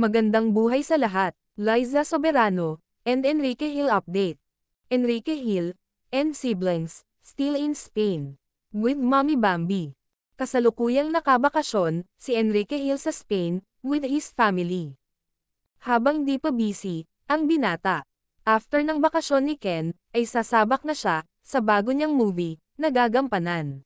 Magandang buhay sa lahat, Liza Soberano, and Enrique Hill update. Enrique Hill, and siblings, still in Spain. With Mommy Bambi. Kasalukuyang nakabakasyon, si Enrique Hill sa Spain, with his family. Habang di pa busy, ang binata. After ng bakasyon ni Ken, ay sasabak na siya, sa bago niyang movie, na gagampanan.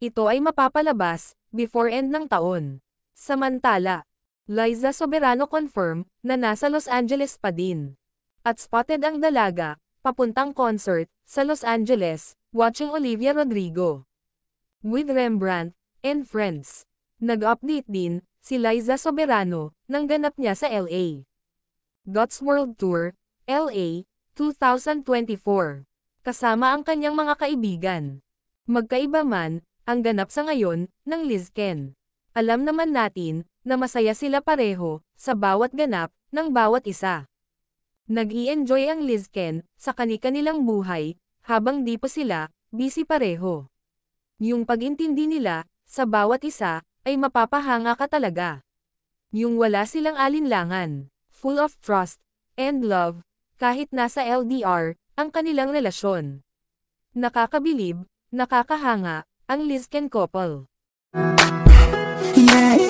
Ito ay mapapalabas, before end ng taon. Samantala, Liza Soberano confirm, na nasa Los Angeles pa din. At spotted ang dalaga, papuntang concert, sa Los Angeles, watching Olivia Rodrigo. With Rembrandt, and friends. Nag-update din, si Liza Soberano, nang ganap niya sa LA. God's World Tour, LA, 2024. Kasama ang kanyang mga kaibigan. Magkaiba man, ang ganap sa ngayon, ng Liz Ken. Alam naman natin, na masaya sila pareho, sa bawat ganap, ng bawat isa. Nag-i-enjoy ang Liz Ken, sa kani-kanilang buhay, habang di pa sila, busy pareho. Yung pag-intindi nila, sa bawat isa, ay mapapahanga ka talaga. Yung wala silang alinlangan, full of trust, and love, kahit nasa LDR, ang kanilang relasyon. Nakakabilib, nakakahanga, ang Liz Ken couple. Yeah.